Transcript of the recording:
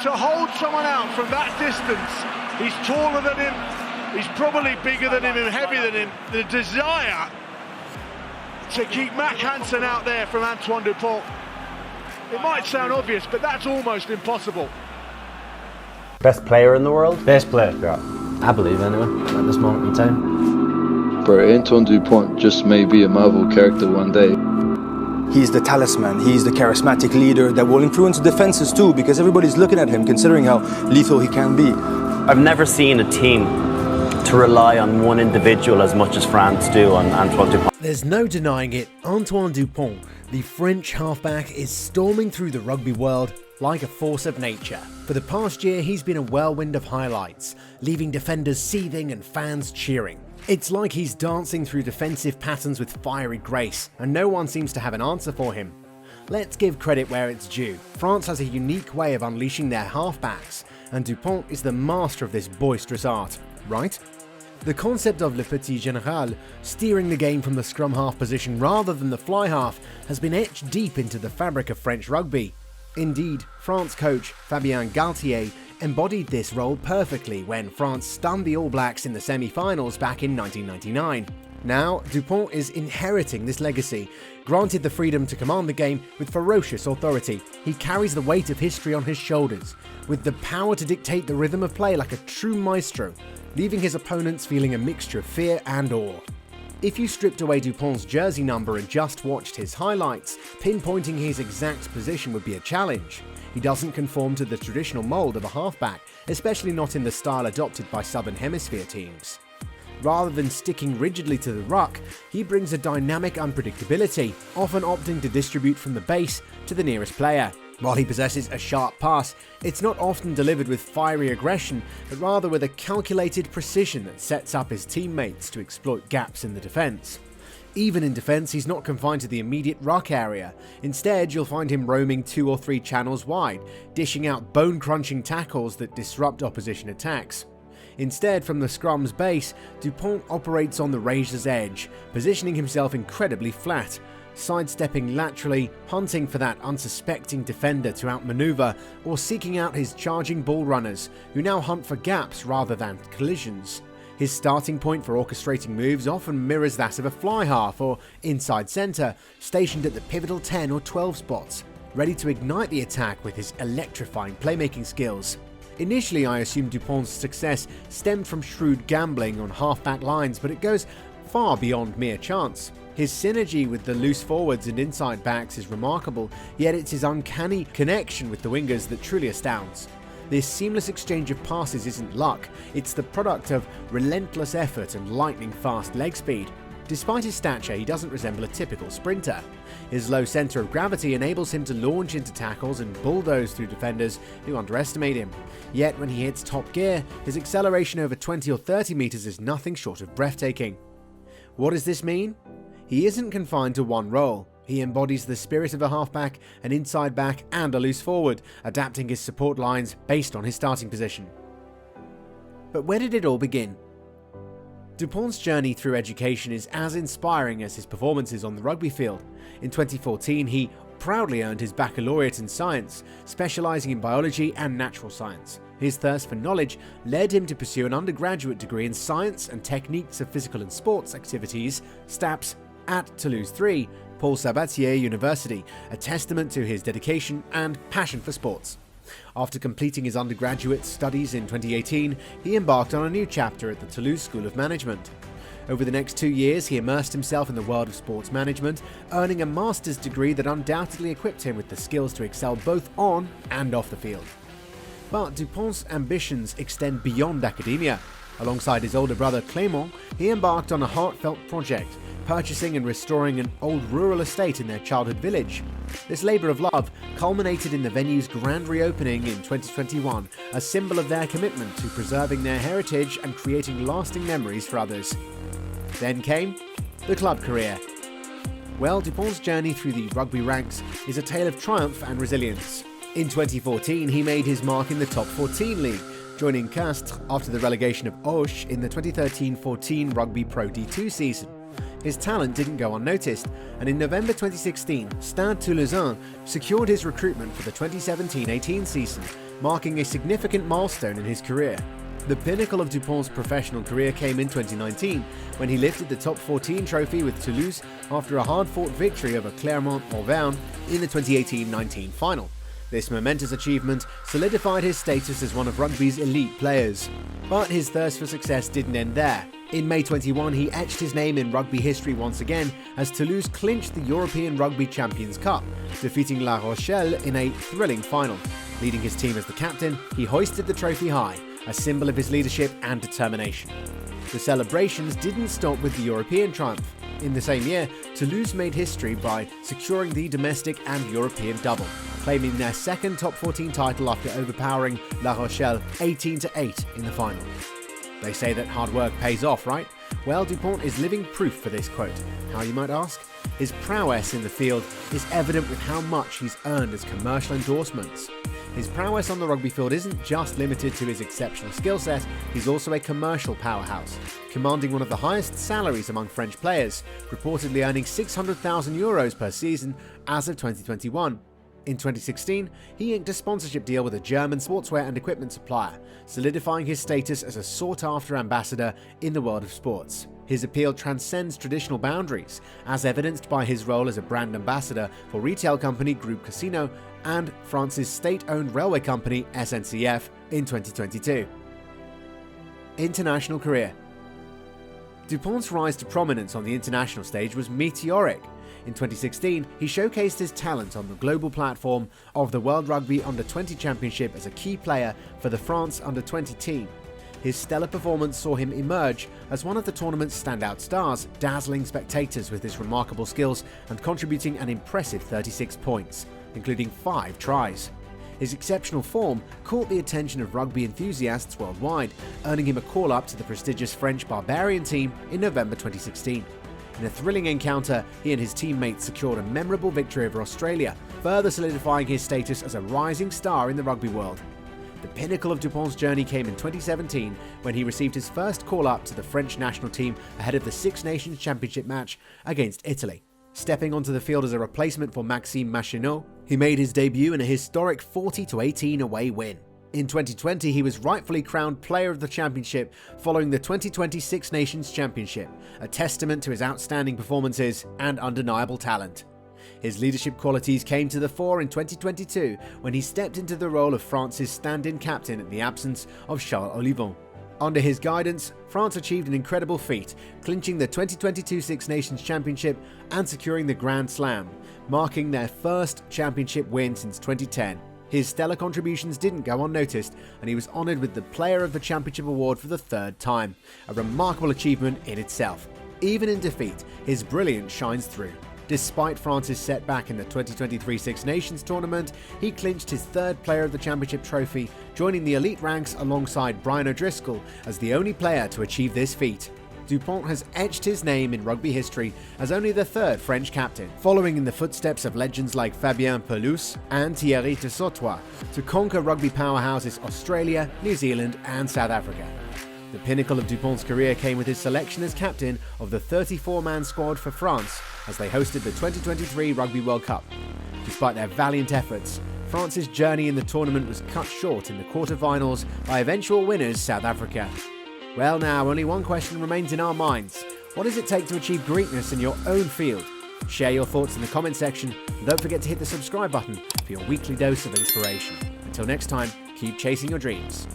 to hold someone out from that distance. He's taller than him, he's probably bigger than him and heavier than him. The desire to keep Mac Hansen out there from Antoine Dupont. It might sound obvious, but that's almost impossible. Best player in the world? Best player. Yeah. I believe anyway, at this moment in time. Bro, Antoine Dupont just may be a Marvel character one day. He's the talisman, he's the charismatic leader that will influence defenses too, because everybody's looking at him, considering how lethal he can be. I've never seen a team to rely on one individual as much as France do on Antoine Dupont. There's no denying it, Antoine Dupont, the French halfback, is storming through the rugby world like a force of nature. For the past year, he's been a whirlwind of highlights, leaving defenders seething and fans cheering. It's like he's dancing through defensive patterns with fiery grace, and no one seems to have an answer for him. Let's give credit where it's due. France has a unique way of unleashing their halfbacks, and Dupont is the master of this boisterous art, right? The concept of le petit général, steering the game from the scrum half position rather than the fly half, has been etched deep into the fabric of French rugby. Indeed, France coach Fabien Galtier embodied this role perfectly when France stunned the All Blacks in the semi-finals back in 1999. Now, Dupont is inheriting this legacy. Granted the freedom to command the game with ferocious authority, he carries the weight of history on his shoulders, with the power to dictate the rhythm of play like a true maestro, leaving his opponents feeling a mixture of fear and awe. If you stripped away Dupont's jersey number and just watched his highlights, pinpointing his exact position would be a challenge. He doesn't conform to the traditional mould of a halfback, especially not in the style adopted by Southern Hemisphere teams. Rather than sticking rigidly to the ruck, he brings a dynamic unpredictability, often opting to distribute from the base to the nearest player. While he possesses a sharp pass, it's not often delivered with fiery aggression, but rather with a calculated precision that sets up his teammates to exploit gaps in the defence. Even in defence, he's not confined to the immediate ruck area. Instead, you'll find him roaming 2 or 3 channels wide, dishing out bone-crunching tackles that disrupt opposition attacks. Instead, from the scrum's base, Dupont operates on the razor's edge, positioning himself incredibly flat, sidestepping laterally, hunting for that unsuspecting defender to outmaneuver, or seeking out his charging ball runners, who now hunt for gaps rather than collisions. His starting point for orchestrating moves often mirrors that of a fly half or inside centre, stationed at the pivotal 10 or 12 spots, ready to ignite the attack with his electrifying playmaking skills. Initially, I assumed Dupont's success stemmed from shrewd gambling on halfback lines, but it goes far beyond mere chance. His synergy with the loose forwards and inside backs is remarkable, yet it's his uncanny connection with the wingers that truly astounds. This seamless exchange of passes isn't luck, it's the product of relentless effort and lightning-fast leg speed. Despite his stature, he doesn't resemble a typical sprinter. His low centre of gravity enables him to launch into tackles and bulldoze through defenders who underestimate him. Yet when he hits top gear, his acceleration over 20 or 30 metres is nothing short of breathtaking. What does this mean? He isn't confined to one role. He embodies the spirit of a halfback, an inside back and a loose forward, adapting his support lines based on his starting position. But where did it all begin? Dupont's journey through education is as inspiring as his performances on the rugby field. In 2014, he proudly earned his baccalaureate in science, specialising in biology and natural science. His thirst for knowledge led him to pursue an undergraduate degree in science and techniques of physical and sports activities, STAPS, at Toulouse 3, Paul Sabatier University, a testament to his dedication and passion for sports. After completing his undergraduate studies in 2018, he embarked on a new chapter at the Toulouse School of Management. Over the next 2 years, he immersed himself in the world of sports management, earning a master's degree that undoubtedly equipped him with the skills to excel both on and off the field. But Dupont's ambitions extend beyond academia. Alongside his older brother Clément, he embarked on a heartfelt project, purchasing and restoring an old rural estate in their childhood village. This labour of love culminated in the venue's grand reopening in 2021, a symbol of their commitment to preserving their heritage and creating lasting memories for others. Then came the club career. Well, Dupont's journey through the rugby ranks is a tale of triumph and resilience. In 2014, he made his mark in the top 14 league, joining Castres after the relegation of Auch in the 2013-14 Rugby Pro D2 season. His talent didn't go unnoticed, and in November 2016, Stade Toulousain secured his recruitment for the 2017-18 season, marking a significant milestone in his career. The pinnacle of Dupont's professional career came in 2019, when he lifted the top 14 trophy with Toulouse after a hard-fought victory over Clermont-Auvergne in the 2018-19 final. This momentous achievement solidified his status as one of rugby's elite players. But his thirst for success didn't end there. In May 21, he etched his name in rugby history once again as Toulouse clinched the European Rugby Champions Cup, defeating La Rochelle in a thrilling final. Leading his team as the captain, he hoisted the trophy high, a symbol of his leadership and determination. The celebrations didn't stop with the European triumph. In the same year, Toulouse made history by securing the domestic and European double, claiming their second top 14 title after overpowering La Rochelle 18-8 in the final. They say that hard work pays off, right? Well, Dupont is living proof for this quote. How, you might ask? His prowess in the field is evident with how much he's earned as commercial endorsements. His prowess on the rugby field isn't just limited to his exceptional skill set, he's also a commercial powerhouse, commanding one of the highest salaries among French players, reportedly earning €600,000 per season as of 2021. In 2016, he inked a sponsorship deal with a German sportswear and equipment supplier, solidifying his status as a sought-after ambassador in the world of sports. His appeal transcends traditional boundaries, as evidenced by his role as a brand ambassador for retail company Groupe Casino and France's state-owned railway company SNCF in 2022. International career. Dupont's rise to prominence on the international stage was meteoric. In 2016, he showcased his talent on the global platform of the World Rugby Under-20 Championship as a key player for the France Under-20 team. His stellar performance saw him emerge as one of the tournament's standout stars, dazzling spectators with his remarkable skills and contributing an impressive 36 points, including 5 tries. His exceptional form caught the attention of rugby enthusiasts worldwide, earning him a call-up to the prestigious French Barbarian team in November 2016. In a thrilling encounter, he and his teammates secured a memorable victory over Australia, further solidifying his status as a rising star in the rugby world. The pinnacle of Dupont's journey came in 2017 when he received his first call-up to the French national team ahead of the Six Nations Championship match against Italy. Stepping onto the field as a replacement for Maxime Machinot, he made his debut in a historic 40-18 away win. In 2020, he was rightfully crowned Player of the Championship following the 2020 Six Nations Championship, a testament to his outstanding performances and undeniable talent. His leadership qualities came to the fore in 2022 when he stepped into the role of France's stand-in captain in the absence of Charles Olivon. Under his guidance, France achieved an incredible feat, clinching the 2022 Six Nations Championship and securing the Grand Slam, marking their first championship win since 2010. His stellar contributions didn't go unnoticed, and he was honoured with the Player of the Championship award for the 3rd time, a remarkable achievement in itself. Even in defeat, his brilliance shines through. Despite France's setback in the 2023 Six Nations tournament, he clinched his 3rd Player of the Championship trophy, joining the elite ranks alongside Brian O'Driscoll as the only player to achieve this feat. Dupont has etched his name in rugby history as only the 3rd French captain, following in the footsteps of legends like Fabien Pelouse and Thierry de Sautois, to conquer rugby powerhouses Australia, New Zealand and South Africa. The pinnacle of Dupont's career came with his selection as captain of the 34-man squad for France as they hosted the 2023 Rugby World Cup. Despite their valiant efforts, France's journey in the tournament was cut short in the quarter-finals by eventual winners South Africa. Well, now, only one question remains in our minds. What does it take to achieve greatness in your own field? Share your thoughts in the comment section, and don't forget to hit the subscribe button for your weekly dose of inspiration. Until next time, keep chasing your dreams.